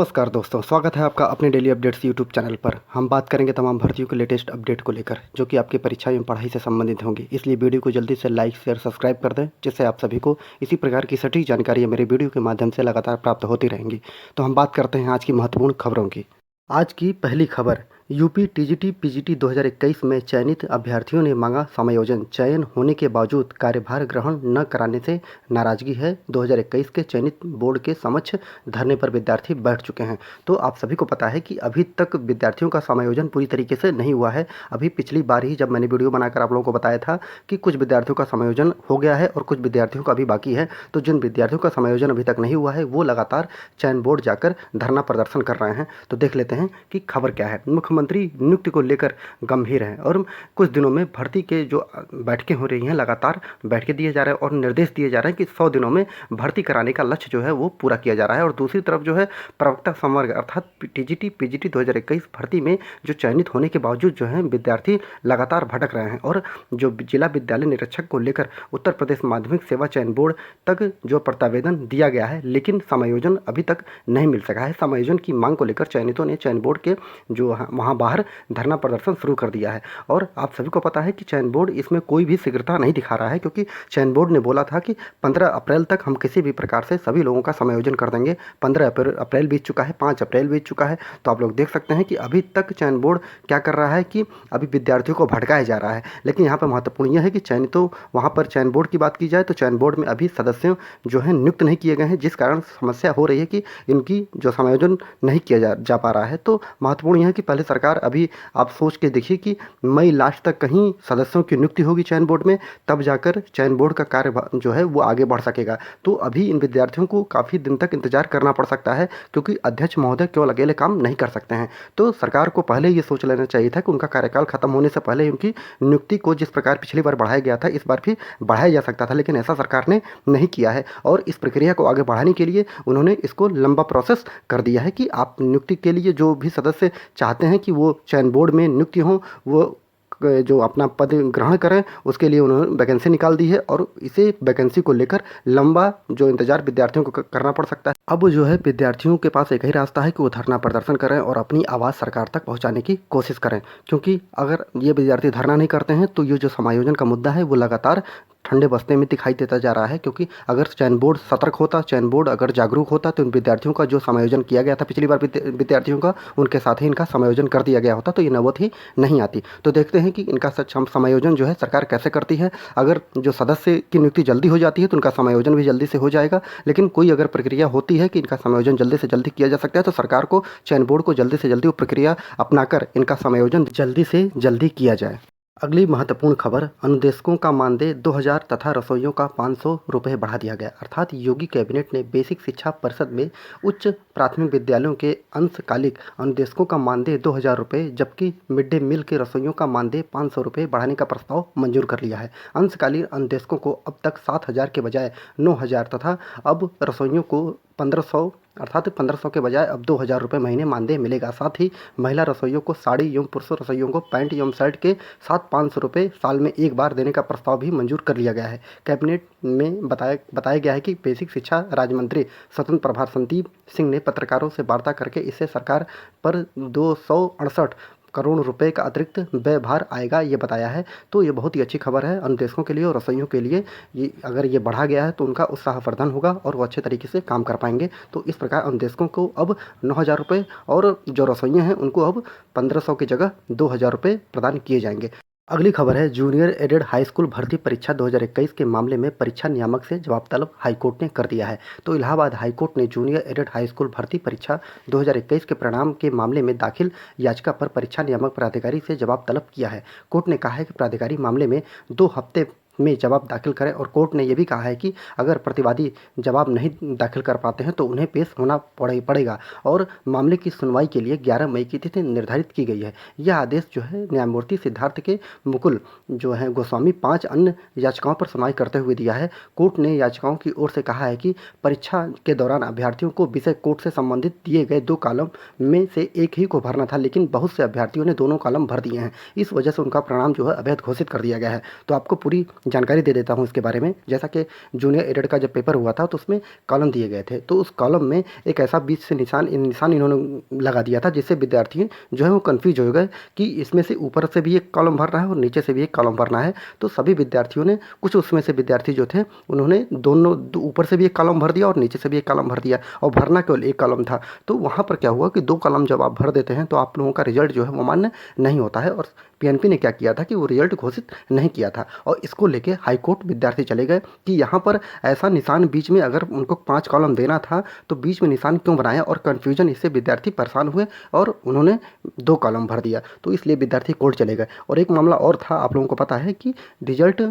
नमस्कार दोस्तों, स्वागत है आपका अपने डेली अपडेट्स यूट्यूब चैनल पर। हम बात करेंगे तमाम भर्तियों के लेटेस्ट अपडेट को लेकर, जो कि आपकी परीक्षा एवं पढ़ाई से संबंधित होंगी। इसलिए वीडियो को जल्दी से लाइक शेयर सब्सक्राइब कर दें, जिससे आप सभी को इसी प्रकार की सटीक जानकारी मेरे वीडियो के माध्यम से लगातार प्राप्त होती रहेंगी। तो हम बात करते हैं आज की महत्वपूर्ण खबरों की। आज की पहली खबर, यूपी टीजीटी पीजीटी 2021 में चयनित अभ्यर्थियों ने मांगा समायोजन। चयन होने के बावजूद कार्यभार ग्रहण न कराने से नाराजगी है। 2021 के चयनित बोर्ड के समक्ष धरने पर विद्यार्थी बैठ चुके हैं। तो आप सभी को पता है कि अभी तक विद्यार्थियों का समायोजन पूरी तरीके से नहीं हुआ है। अभी पिछली बार ही जब मैंने वीडियो बनाकर आप लोगों को बताया था कि कुछ विद्यार्थियों का समायोजन हो गया है और कुछ विद्यार्थियों का अभी बाकी है। तो जिन विद्यार्थियों का समायोजन अभी तक नहीं हुआ है वो लगातार चयन बोर्ड जाकर धरना प्रदर्शन कर रहे हैं। तो देख लेते हैं कि खबर क्या है। मुख्यमंत्री नियुक्ति को लेकर गंभीर हैं और कुछ दिनों में भर्ती के जो बैठकें हो रही हैं, लगातार बैठकें दिए जा रहे हैं और निर्देश दिए जा रहे हैं कि 100 दिनों में भर्ती कराने का लक्ष्य जो है वो पूरा किया जा रहा है। और दूसरी तरफ जो है प्रवक्ता संवर्ग अर्थात टीजीटी पीजीटी 2021 भर्ती में जो चयनित होने के बावजूद जो है विद्यार्थी लगातार भटक रहे हैं और जो जिला विद्यालय निरीक्षक को लेकर उत्तर प्रदेश माध्यमिक सेवा चयन बोर्ड तक जो प्रत्यावेदन दिया गया है, लेकिन समायोजन अभी तक नहीं मिल सका है। समायोजन की मांग को लेकर चयनितों ने चयन बोर्ड के जो वहाँ बाहर धरना प्रदर्शन शुरू कर दिया है। और आप सभी को पता है कि चयन बोर्ड इसमें कोई भी शीघ्रता नहीं दिखा रहा है, क्योंकि चयन बोर्ड ने बोला था कि 15 अप्रैल तक हम किसी भी प्रकार से सभी लोगों का समायोजन कर देंगे। 15 अप्रैल बीत चुका है, 5 अप्रैल बीत चुका है। तो आप लोग देख सकते हैं कि अभी तक चयन बोर्ड क्या कर रहा है कि अभी विद्यार्थियों को भटकाया जा रहा है। लेकिन यहाँ पर महत्वपूर्ण यह है कि चयनितों वहाँ पर चयन बोर्ड की बात की जाए तो चयन बोर्ड में अभी सदस्य जो है नियुक्त नहीं किए गए हैं, जिस कारण समस्या हो रही है कि इनकी जो समायोजन नहीं किया जा पा रहा है। तो महत्वपूर्ण यह है कि पहले सरकार अभी आप सोच के देखिए कि मई लास्ट तक कहीं सदस्यों की नियुक्ति होगी चयन बोर्ड में, तब जाकर चयन बोर्ड का कार्य जो है वो आगे बढ़ सकेगा। तो अभी इन विद्यार्थियों को काफ़ी दिन तक इंतजार करना पड़ सकता है, क्योंकि अध्यक्ष महोदय केवल अकेले काम नहीं कर सकते हैं। तो सरकार को पहले ये सोच लेना चाहिए था कि उनका कार्यकाल खत्म होने से पहले उनकी नियुक्ति को जिस प्रकार पिछली बार बढ़ाया गया था, इस बार भी बढ़ाया जा सकता था, लेकिन ऐसा सरकार ने नहीं किया है। और इस प्रक्रिया को आगे बढ़ाने के लिए उन्होंने इसको लंबा प्रोसेस कर दिया है कि आप नियुक्ति के लिए जो भी सदस्य चाहते हैं कि वो चयन बोर्ड में नियुक्ति हो, वो जो अपना पद ग्रहण करें, उसके लिए उन्होंने वैकेंसी निकाल दी है। और इसे वैकेंसी को लेकर लंबा जो इंतजार विद्यार्थियों को करना पड़ सकता है। अब जो है विद्यार्थियों के पास एक ही रास्ता है कि वो धरना प्रदर्शन करें और अपनी आवाज़ सरकार तक पहुंचाने की कोशिश करें, क्योंकि अगर ये विद्यार्थी धरना नहीं करते हैं तो ये जो समायोजन का मुद्दा है वो लगातार ठंडे बस्ते में दिखाई देता जा रहा है। क्योंकि अगर चयन बोर्ड सतर्क होता, चयन बोर्ड अगर जागरूक होता, तो इन विद्यार्थियों का जो समायोजन किया गया था पिछली बार विद्यार्थियों का, उनके साथ ही इनका समायोजन कर दिया गया होता तो ये नौबत ही नहीं आती। तो देखते हैं कि इनका सच समायोजन जो है सरकार कैसे करती है। अगर जो सदस्य की नियुक्ति जल्दी हो जाती है तो उनका समायोजन भी जल्दी से हो जाएगा, लेकिन कोई अगर प्रक्रिया होती है कि इनका समायोजन जल्दी से जल्दी किया जा सकता है तो सरकार को, चयन बोर्ड को जल्दी से जल्दी वो प्रक्रिया अपनाकर इनका समायोजन जल्दी से जल्दी किया जाए। अगली महत्वपूर्ण खबर, अनुदेशकों का मानदेय 2000 तथा रसोइयों का 500 रुपये बढ़ा दिया गया। अर्थात योगी कैबिनेट ने बेसिक शिक्षा परिषद में उच्च प्राथमिक विद्यालयों के अंशकालिक अनुदेशकों का मानदेय 2000 रुपये, जबकि मिड डे मील के रसोइयों का मानदेय 500 रुपये बढ़ाने का प्रस्ताव मंजूर कर लिया है। अंशकालीन अनुदेशकों को अब तक 7000 के बजाय 9000 तथा अब रसोइयों को 1500 अर्थात 1500 के बजाय अब 2000 रुपये महीने मानदेय मिलेगा। साथ ही महिला रसोइयों को साड़ी एवं पुरुष रसोइयों को पैंट एवं शर्ट के साथ 500 रुपये साल में एक बार देने का प्रस्ताव भी मंजूर कर लिया गया है। कैबिनेट में बताया गया है कि बेसिक शिक्षा राज्य मंत्री स्वतंत्र प्रभार संदीप सिंह ने पत्रकारों से वार्ता करके इससे सरकार पर 268 करोड़ रुपए का अतिरिक्त व्यय भार आएगा, ये बताया है। तो ये बहुत ही अच्छी खबर है अनुदेशकों के लिए और रसोइयों के लिए। ये अगर ये बढ़ा गया है तो उनका उत्साहवर्धन होगा और वो अच्छे तरीके से काम कर पाएंगे। तो इस प्रकार अनुदेशकों को अब 9000 रुपये और जो रसोइयाँ हैं उनको अब 1500 की जगह 2000 रुपये प्रदान किए जाएंगे। अगली खबर है, जूनियर एडेड हाई स्कूल भर्ती परीक्षा 2021 के मामले में परीक्षा नियामक से जवाब तलब हाईकोर्ट ने कर दिया है। तो इलाहाबाद हाईकोर्ट ने जूनियर एडेड हाई स्कूल भर्ती परीक्षा 2021 के परिणाम के मामले में दाखिल याचिका पर परीक्षा नियामक प्राधिकारी से जवाब तलब किया है। कोर्ट ने कहा है कि प्राधिकारी मामले में 2 हफ्ते में जवाब दाखिल करें और कोर्ट ने यह भी कहा है कि अगर प्रतिवादी जवाब नहीं दाखिल कर पाते हैं तो उन्हें पेश होना पड़ेगा और मामले की सुनवाई के लिए 11 मई की तिथि निर्धारित की गई है। यह आदेश जो है न्यायमूर्ति सिद्धार्थ के मुकुल जो है गोस्वामी 5 अन्य याचिकाओं पर सुनवाई करते हुए दिया है। कोर्ट ने याचिकाओं की ओर से कहा है कि परीक्षा के दौरान अभ्यर्थियों को विषय कोड से संबंधित दिए गए 2 कॉलम में से एक ही को भरना था, लेकिन बहुत से अभ्यर्थियों ने दोनों कॉलम भर दिए हैं। इस वजह से उनका परिणाम जो है अवैध घोषित कर दिया गया है। तो आपको पूरी जानकारी दे देता हूँ इसके बारे में। जैसा कि जूनियर एडेड का जब पेपर हुआ था तो उसमें कॉलम दिए गए थे, तो उस कॉलम में एक ऐसा बीच से निशान इन्होंने लगा दिया था जिससे विद्यार्थी जो है वो कन्फ्यूज हो गए कि इसमें से ऊपर से भी एक कॉलम भरना है और नीचे से भी एक कॉलम भरना है। तो सभी विद्यार्थियों ने, कुछ उसमें से विद्यार्थी जो थे उन्होंने दोनों ऊपर से भी एक कॉलम भर दिया और नीचे से भी एक कॉलम भर दिया, और भरना केवल एक कॉलम था। तो वहाँ पर क्या हुआ कि दो कॉलम जब आप भर देते हैं तो आप लोगों का रिजल्ट जो है वो मान्य नहीं होता है, और पीएनपी ने क्या किया था कि वो रिजल्ट घोषित नहीं किया था, और इसको लेके हाईकोर्ट विद्यार्थी चले गए कि यहाँ पर ऐसा निशान बीच में, अगर उनको 5 कॉलम देना था तो बीच में निशान क्यों बनाया, और कन्फ्यूजन, इससे विद्यार्थी परेशान हुए और उन्होंने 2 कॉलम भर दिया। तो इसलिए विद्यार्थी कोर्ट चले गए। और एक मामला और था, आप लोगों को पता है कि रिजल्ट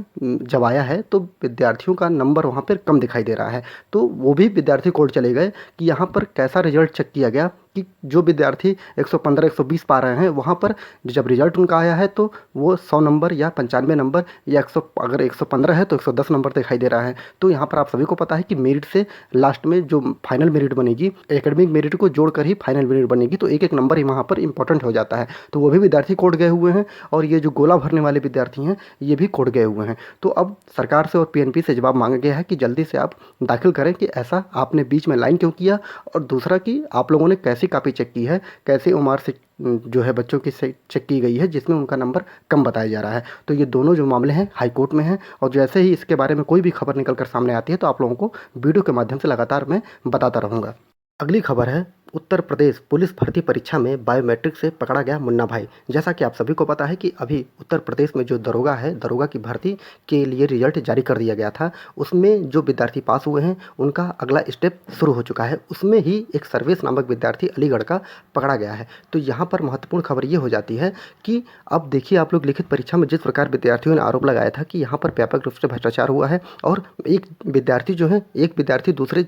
जब आया है तो विद्यार्थियों का नंबर वहाँ पर कम दिखाई दे रहा है, तो वो भी विद्यार्थी कोर्ट चले गए कि यहाँ पर कैसा रिजल्ट चेक किया गया कि जो विद्यार्थी 115 120 पा रहे हैं, वहाँ पर जब रिजल्ट उनका आया है तो वो 100 नंबर या 95 नंबर या 100, अगर 115 है तो 110 नंबर दिखाई दे रहा है। तो यहाँ पर आप सभी को पता है कि मेरिट से लास्ट में जो फाइनल मेरिट बनेगी, एकेडमिक मेरिट को जोड़कर ही फाइनल मेरिट बनेगी, तो एक एक नंबर ही वहाँ पर इंपॉर्टेंट हो जाता है। तो वो भी विद्यार्थी कोर्ट गए हुए हैं, और ये जो गोला भरने वाले विद्यार्थी हैं ये भी कोर्ट गए हुए हैं। तो अब सरकार से और पीएनपी से जवाब मांगा गया है कि जल्दी से आप दाखिल करें कि ऐसा आपने बीच में लाइन क्यों किया, और दूसरा कि आप लोगों ने कैसी कॉपी चेक की है, कैसे उम्र से जो है बच्चों की चेक की गई है जिसमें उनका नंबर कम बताया जा रहा है। तो ये दोनों जो मामले हैं हाई कोर्ट में हैं, और जैसे ही इसके बारे में कोई भी खबर निकल कर सामने आती है तो आप लोगों को वीडियो के माध्यम से लगातार मैं बताता रहूँगा। अगली खबर है, उत्तर प्रदेश पुलिस भर्ती परीक्षा में बायोमेट्रिक से पकड़ा गया मुन्ना भाई। जैसा कि आप सभी को पता है कि अभी उत्तर प्रदेश में जो दरोगा है, दरोगा की भर्ती के लिए रिजल्ट जारी कर दिया गया था। उसमें जो विद्यार्थी पास हुए हैं उनका अगला स्टेप शुरू हो चुका है। उसमें ही एक सर्वेश नामक विद्यार्थी अलीगढ़ का पकड़ा गया है। तो यहाँ पर महत्वपूर्ण खबर ये हो जाती है कि अब देखिए आप लोग, लिखित परीक्षा में जिस प्रकार विद्यार्थियों ने आरोप लगाया था कि यहाँ पर व्यापक रूप से भ्रष्टाचार हुआ है, और एक विद्यार्थी दूसरे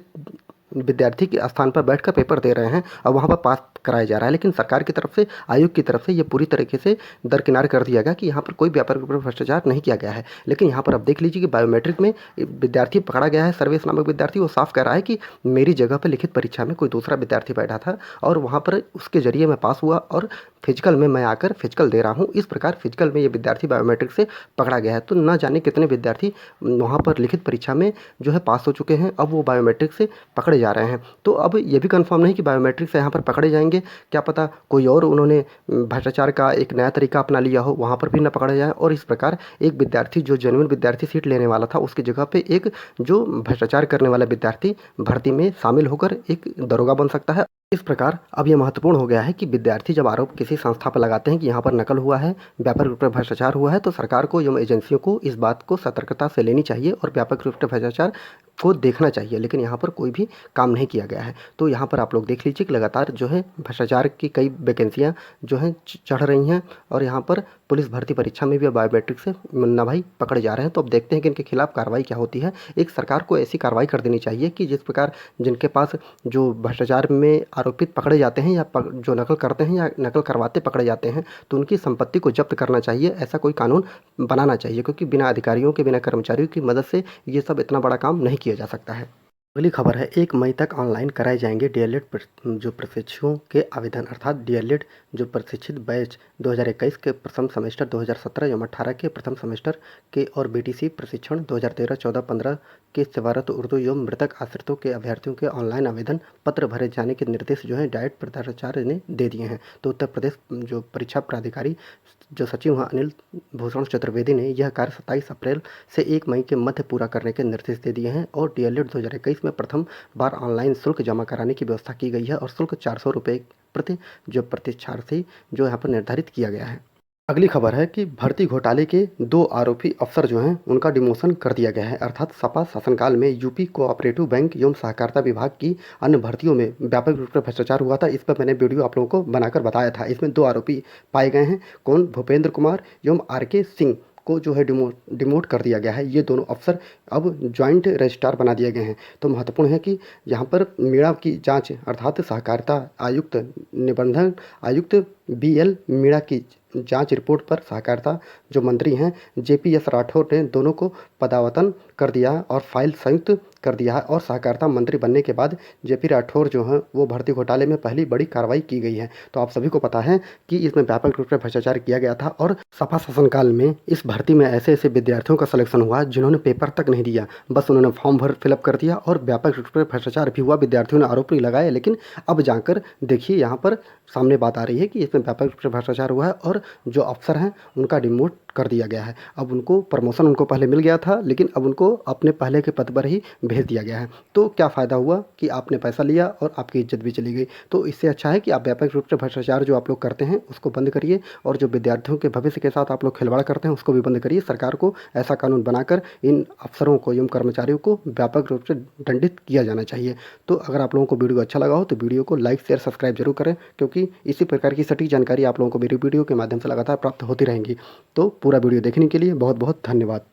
विद्यार्थी के स्थान पर बैठकर पेपर दे रहे हैं और वहाँ पर पास कराया जा रहा है, लेकिन सरकार की तरफ से, आयोग की तरफ से ये पूरी तरीके से दरकिनार कर दिया गया कि यहाँ पर कोई व्यापार भ्रष्टाचार नहीं किया गया है। लेकिन यहाँ पर अब देख लीजिए कि बायोमेट्रिक में विद्यार्थी पकड़ा गया है, सर्वेश नामक विद्यार्थी। वो साफ कह रहा है कि मेरी जगह पर लिखित परीक्षा में कोई दूसरा विद्यार्थी बैठा था और वहाँ पर उसके जरिए मैं पास हुआ, और फिजिकल में मैं आकर फिजिकल दे रहा हूँ। इस प्रकार फिजिकल में ये विद्यार्थी बायोमेट्रिक से पकड़ा गया है। तो ना जाने कितने विद्यार्थी वहाँ पर लिखित परीक्षा में जो है पास हो चुके हैं, अब वो बायोमेट्रिक से पकड़े जा रहे हैं। तो अब ये भी कंफर्म नहीं कि बायोमेट्रिक से यहाँ पर पकड़े जाएंगे, क्या पता कोई और उन्होंने भ्रष्टाचार का एक नया तरीका अपना लिया हो, वहाँ पर भी ना पकड़ा जाए। और इस प्रकार एक विद्यार्थी, जो जेन्युइन विद्यार्थी सीट लेने वाला था, उसकी जगह पे एक जो भ्रष्टाचार करने वाला विद्यार्थी भर्ती में शामिल होकर एक दरोगा बन सकता है। इस प्रकार अब यह महत्वपूर्ण हो गया है कि विद्यार्थी जब आरोप किसी संस्था पर लगाते हैं कि यहाँ पर नकल हुआ है, व्यापक रूप से भ्रष्टाचार हुआ है, तो सरकार को एवं एजेंसियों को इस बात को सतर्कता से लेनी चाहिए और व्यापक रूप से भ्रष्टाचार को देखना चाहिए। लेकिन यहाँ पर कोई भी काम नहीं किया गया है। तो यहाँ पर आप लोग देख लीजिए कि लगातार जो है भ्रष्टाचार की कई वैकेंसियाँ जो हैं चढ़ रही हैं, और यहाँ पर पुलिस भर्ती परीक्षा में भी अब बायोमेट्रिक से मुन्ना भाई पकड़े जा रहे हैं। तो अब देखते हैं कि इनके खिलाफ कार्रवाई क्या होती है। एक सरकार को ऐसी कार्रवाई कर देनी चाहिए कि जिस प्रकार जिनके पास जो भ्रष्टाचार में आरोपित पकड़े जाते हैं या जो नकल करते हैं या नकल करवाते पकड़े जाते हैं, तो उनकी संपत्ति को जब्त करना चाहिए। ऐसा कोई कानून बनाना चाहिए, क्योंकि बिना अधिकारियों के, बिना कर्मचारियों की मदद से ये सब इतना बड़ा काम नहीं किया जा सकता है। अगली खबर है, 1 मई तक ऑनलाइन कराए जाएंगे डीएलएड जो प्रशिक्षुओं के आवेदन, अर्थात डीएलएड जो प्रशिक्षित बैच 2021 के प्रथम सेमेस्टर, 2017 एवं 18 के प्रथम सेमेस्टर के, और बीटीसी प्रशिक्षण 2013, 14, 15 के सेवारत उर्दू एवं मृतक आश्रितों के अभ्यर्थियों के ऑनलाइन आवेदन पत्र भरे जाने के निर्देश जो है डाइट पदाचार्य ने दे दिए हैं। तो उत्तर प्रदेश जो परीक्षा प्राधिकारी जो सचिव हैं अनिल भूषण चतुर्वेदी ने यह कार्य 27 अप्रैल से 1 मई के मध्य पूरा करने के निर्देश दे दिए हैं। और डीएलएड 2021 में प्रथम बार ऑनलाइन शुल्क जमा कराने की व्यवस्था की गई है, और शुल्क 400 रुपये प्रति जो प्रशिक्षार्थी जो यहाँ पर निर्धारित किया गया है। अगली खबर है कि भर्ती घोटाले के 2 आरोपी अफसर जो हैं उनका डिमोशन कर दिया गया है, अर्थात सपा शासनकाल में यूपी कोऑपरेटिव बैंक एवं सहकारिता विभाग की अन्य भर्तियों में व्यापक रूप से भ्रष्टाचार हुआ था। इस पर मैंने वीडियो आप लोगों को बनाकर बताया था। इसमें 2 आरोपी पाए गए हैं। कौन? भूपेंद्र कुमार एवं आरके सिंह को जो है डिमोट कर दिया गया है। ये दोनों अफसर अब ज्वाइंट रजिस्ट्रार बना दिए गए हैं। तो महत्वपूर्ण है कि यहाँ पर मीणा की जांच, अर्थात सहकारिता आयुक्त, निबंधन आयुक्त बीएल मीणा की जांच रिपोर्ट पर सहकारिता जो मंत्री हैं जेपीएस राठौर ने दोनों को पदावतन कर दिया है और फाइल संयुक्त कर दिया है। और सहकारिता मंत्री बनने के बाद जेपी राठौर जो हैं वो भर्ती घोटाले में पहली बड़ी कार्रवाई की गई है। तो आप सभी को पता है कि इसमें व्यापक रूप से भ्रष्टाचार किया गया था और सपा शासनकाल में इस भर्ती में ऐसे ऐसे विद्यार्थियों का सिलेक्शन हुआ जिन्होंने पेपर तक नहीं दिया, बस उन्होंने फॉर्म भर फिलअप कर दिया और व्यापक रूप से भ्रष्टाचार भी हुआ। विद्यार्थियों ने आरोप भी लगाए, लेकिन अब जाकर देखिए यहाँ पर सामने बात आ रही है कि इसमें व्यापक रूप से भ्रष्टाचार हुआ है और जो अफसर हैं उनका डिमोट कर दिया गया है। अब उनको प्रमोशन उनको पहले मिल गया था, लेकिन अब उनको अपने पहले के पद पर ही भेज दिया गया है। तो क्या फ़ायदा हुआ कि आपने पैसा लिया और आपकी इज्जत भी चली गई। तो इससे अच्छा है कि आप व्यापक रूप से भ्रष्टाचार जो आप लोग करते हैं उसको बंद करिए और जो विद्यार्थियों के भविष्य के साथ आप लोग खिलवाड़ करते हैं उसको भी बंद करिए। सरकार को ऐसा कानून बनाकर इन अफसरों को एवं कर्मचारियों को व्यापक रूप से दंडित किया जाना चाहिए। तो अगर आप लोगों को वीडियो अच्छा लगा हो तो वीडियो को लाइक शेयर सब्सक्राइब जरूर करें, क्योंकि इसी प्रकार की सटीक जानकारी आप लोगों को मेरी वीडियो के माध्यम से लगातार प्राप्त होती रहेंगी। तो पूरा वीडियो देखने के लिए बहुत बहुत धन्यवाद।